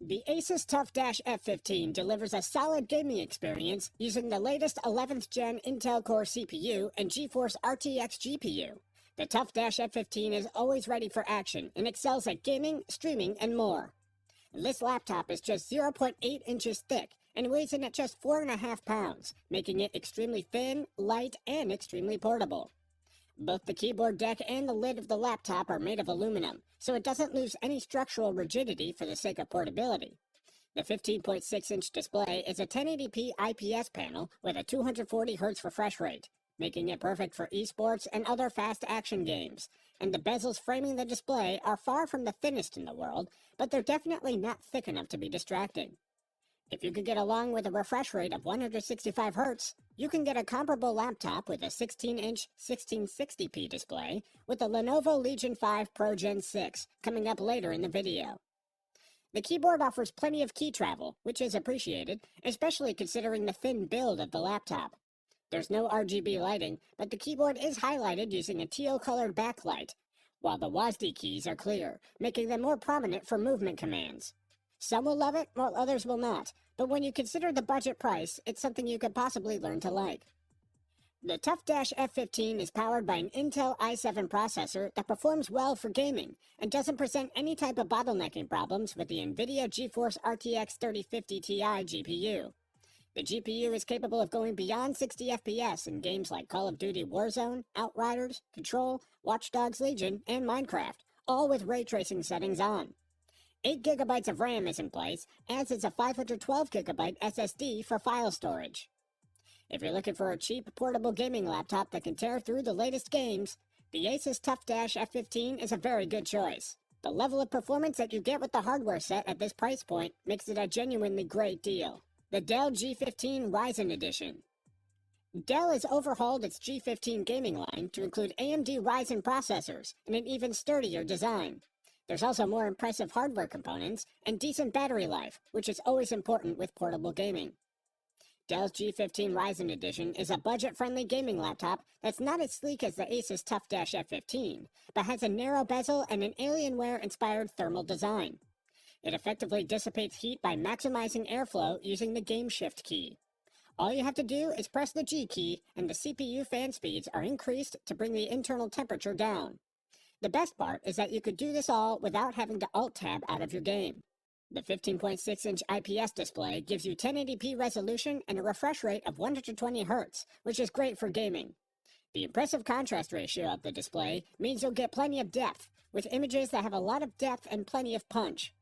The Asus TUF F15 delivers a solid gaming experience using the latest 11th Gen Intel Core CPU and GeForce RTX GPU. The TUF F15 is always ready for action and excels at gaming, streaming, and more. This laptop is just 0.8 inches thick and weighs in at just 4.5 pounds, making it extremely thin, light, and extremely portable. Both the keyboard deck and the lid of the laptop are made of aluminum, so it doesn't lose any structural rigidity for the sake of portability. The 15.6-inch display is a 1080p IPS panel with a 240Hz refresh rate, making it perfect for esports and other fast-action games, and the bezels framing the display are far from the thinnest in the world, but they're definitely not thick enough to be distracting. If you could get along with a refresh rate of 165Hz, you can get a comparable laptop with a 16-inch 1660p display with the Lenovo Legion 5 Pro Gen 6 coming up later in the video. The keyboard offers plenty of key travel, which is appreciated, especially considering the thin build of the laptop. There's no RGB lighting, but the keyboard is highlighted using a teal-colored backlight, while the WASD keys are clear, making them more prominent for movement commands. Some will love it, while others will not, but when you consider the budget price, it's something you could possibly learn to like. The TUF F15 is powered by an Intel i7 processor that performs well for gaming and doesn't present any type of bottlenecking problems with the NVIDIA GeForce RTX 3050 Ti GPU. The GPU is capable of going beyond 60 FPS in games like Call of Duty Warzone, Outriders, Control, Watch Dogs Legion, and Minecraft, all with ray tracing settings on. 8GB of RAM is in place, as is a 512GB SSD for file storage. If you're looking for a cheap, portable gaming laptop that can tear through the latest games, the Asus TUF F15 is a very good choice. The level of performance that you get with the hardware set at this price point makes it a genuinely great deal. The Dell G15 Ryzen Edition. Dell has overhauled its G15 gaming line to include AMD Ryzen processors and an even sturdier design. There's also more impressive hardware components and decent battery life, which is always important with portable gaming. Dell's G15 Ryzen Edition is a budget-friendly gaming laptop that's not as sleek as the Asus TUF F15, but has a narrow bezel and an Alienware-inspired thermal design. It effectively dissipates heat by maximizing airflow using the Game Shift key. All you have to do is press the G key, and the CPU fan speeds are increased to bring the internal temperature down. The best part is that you could do this all without having to Alt-Tab out of your game. The 15.6-inch IPS display gives you 1080p resolution and a refresh rate of 120Hz, which is great for gaming. The impressive contrast ratio of the display means you'll get plenty of depth, with images that have a lot of depth and plenty of punch.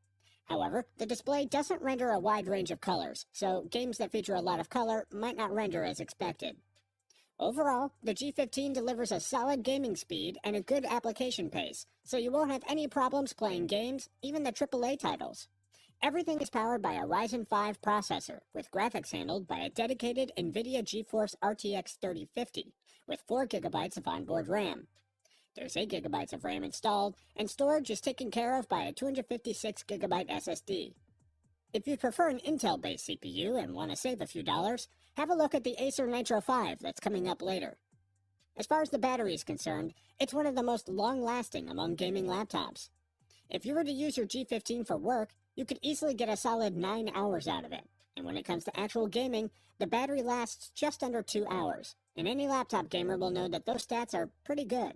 However, the display doesn't render a wide range of colors, so games that feature a lot of color might not render as expected. Overall, the G15 delivers a solid gaming speed and a good application pace, so you won't have any problems playing games, even the AAA titles. Everything is powered by a Ryzen 5 processor, with graphics handled by a dedicated NVIDIA GeForce RTX 3050, with 4GB of onboard RAM. There's 8GB of RAM installed, and storage is taken care of by a 256GB SSD. If you prefer an Intel-based CPU and want to save a few dollars, have a look at the Acer Nitro 5 that's coming up later. As far as the battery is concerned, it's one of the most long-lasting among gaming laptops. If you were to use your G15 for work, you could easily get a solid 9 hours out of it, and when it comes to actual gaming, the battery lasts just under 2 hours, and any laptop gamer will know that those stats are pretty good.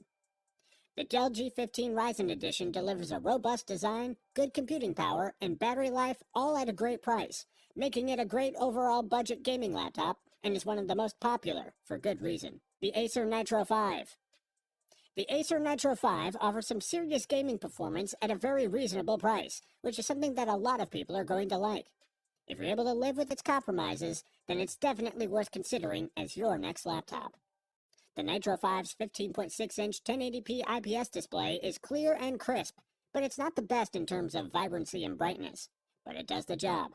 The Dell G15 Ryzen Edition delivers a robust design, good computing power, and battery life all at a great price, making it a great overall budget gaming laptop and is one of the most popular, for good reason. The Acer Nitro 5. The Acer Nitro 5 offers some serious gaming performance at a very reasonable price, which is something that a lot of people are going to like. If you're able to live with its compromises, then it's definitely worth considering as your next laptop. The Nitro 5's 15.6-inch 1080p IPS display is clear and crisp, but it's not the best in terms of vibrancy and brightness, but it does the job.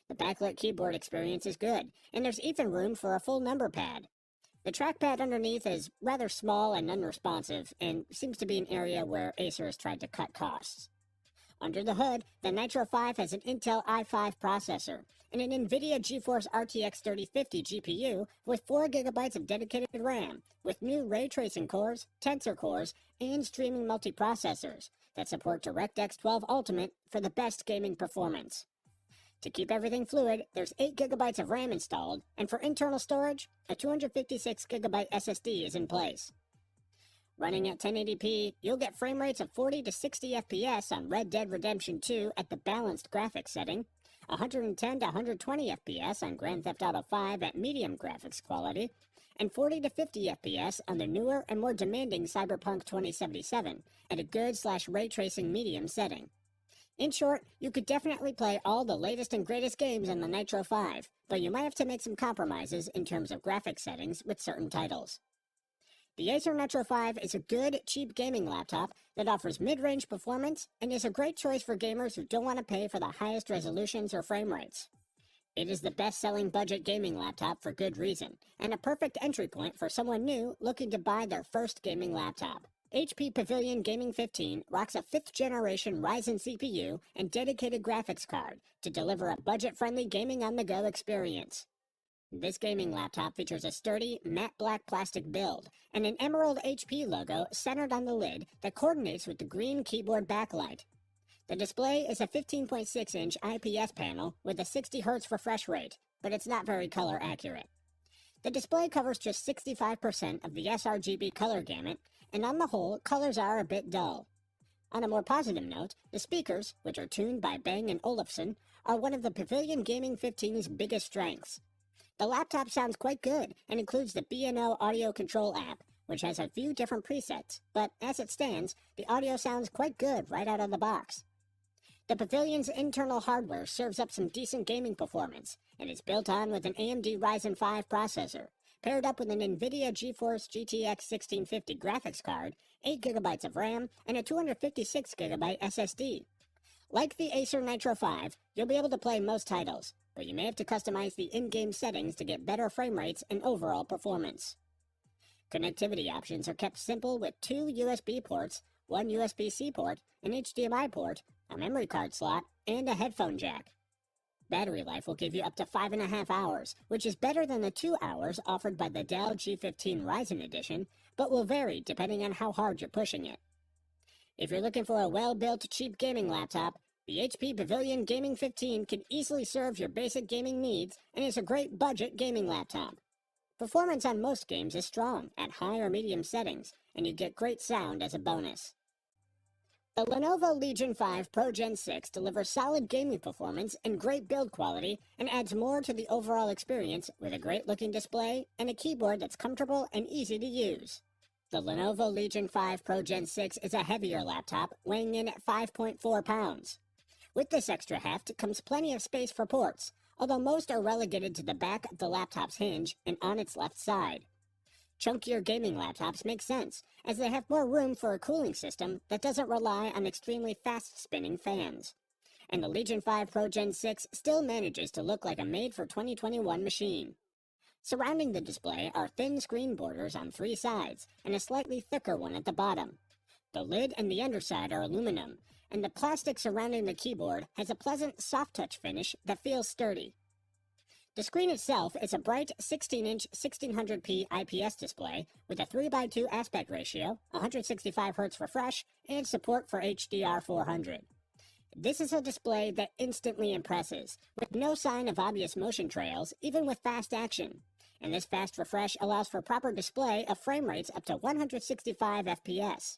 The backlit keyboard experience is good, and there's even room for a full number pad. The trackpad underneath is rather small and unresponsive, and seems to be an area where Acer has tried to cut costs. Under the hood, the Nitro 5 has an Intel i5 processor and an NVIDIA GeForce RTX 3050 GPU with 4GB of dedicated RAM, with new ray tracing cores, tensor cores, and streaming multiprocessors that support DirectX 12 Ultimate for the best gaming performance. To keep everything fluid, there's 8 gigabytes of RAM installed, and for internal storage, a 256 gigabyte SSD is in place. Running at 1080p, you'll get frame rates of 40 to 60 FPS on Red Dead Redemption 2 at the balanced graphics setting, 110 to 120 FPS on Grand Theft Auto 5 at medium graphics quality, and 40 to 50 FPS on the newer and more demanding Cyberpunk 2077 at a good/ray tracing medium setting. In short, you could definitely play all the latest and greatest games on the Nitro 5, but you might have to make some compromises in terms of graphics settings with certain titles. The Acer Nitro 5 is a good, cheap gaming laptop that offers mid-range performance and is a great choice for gamers who don't want to pay for the highest resolutions or frame rates. It is the best-selling budget gaming laptop for good reason, and a perfect entry point for someone new looking to buy their first gaming laptop. HP Pavilion Gaming 15 rocks a 5th-generation Ryzen CPU and dedicated graphics card to deliver a budget-friendly gaming-on-the-go experience. This gaming laptop features a sturdy, matte black plastic build and an emerald HP logo centered on the lid that coordinates with the green keyboard backlight. The display is a 15.6-inch IPS panel with a 60 Hz refresh rate, but it's not very color accurate. The display covers just 65% of the sRGB color gamut, and on the whole, colors are a bit dull. On a more positive note, the speakers, which are tuned by Bang & Olufsen, are one of the Pavilion Gaming 15's biggest strengths. The laptop sounds quite good and includes the B&O Audio Control app, which has a few different presets, but as it stands, the audio sounds quite good right out of the box. The Pavilion's internal hardware serves up some decent gaming performance, and is built on with an AMD Ryzen 5 processor, paired up with an NVIDIA GeForce GTX 1650 graphics card, 8 GB of RAM, and a 256 GB SSD. Like the Acer Nitro 5, you'll be able to play most titles, but you may have to customize the in-game settings to get better frame rates and overall performance. Connectivity options are kept simple with 2 USB ports, 1 USB-C port, an HDMI port, a memory card slot, and a headphone jack. Battery life will give you up to 5.5 hours, which is better than the 2 hours offered by the Dell G15 Ryzen Edition, but will vary depending on how hard you're pushing it. If you're looking for a well-built, cheap gaming laptop, the HP Pavilion Gaming 15 can easily serve your basic gaming needs and is a great budget gaming laptop. Performance on most games is strong at high or medium settings, and you get great sound as a bonus. The Lenovo Legion 5 Pro Gen 6 delivers solid gaming performance and great build quality and adds more to the overall experience with a great-looking display and a keyboard that's comfortable and easy to use. The Lenovo Legion 5 Pro Gen 6 is a heavier laptop, weighing in at 5.4 pounds. With this extra heft comes plenty of space for ports, although most are relegated to the back of the laptop's hinge and on its left side. Chunkier gaming laptops make sense, as they have more room for a cooling system that doesn't rely on extremely fast-spinning fans. And the Legion 5 Pro Gen 6 still manages to look like a made-for-2021 machine. Surrounding the display are thin screen borders on 3 sides and a slightly thicker one at the bottom. The lid and the underside are aluminum, and the plastic surrounding the keyboard has a pleasant soft-touch finish that feels sturdy. The screen itself is a bright 16-inch 1600p IPS display with a 3:2 aspect ratio, 165 Hz refresh, and support for HDR400. This is a display that instantly impresses, with no sign of obvious motion trails, even with fast action. And this fast refresh allows for proper display of frame rates up to 165 FPS.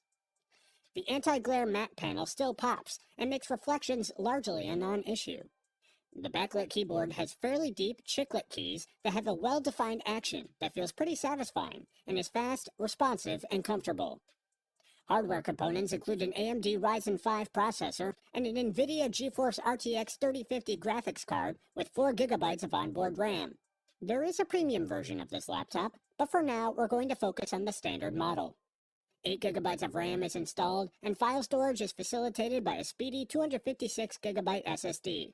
The anti-glare matte panel still pops and makes reflections largely a non-issue. The backlit keyboard has fairly deep chiclet keys that have a well-defined action that feels pretty satisfying and is fast, responsive, and comfortable. Hardware components include an AMD Ryzen 5 processor and an NVIDIA GeForce RTX 3050 graphics card with 4 GB of onboard RAM. There is a premium version of this laptop, but for now we're going to focus on the standard model. 8 GB of RAM is installed, and file storage is facilitated by a speedy 256 GB SSD.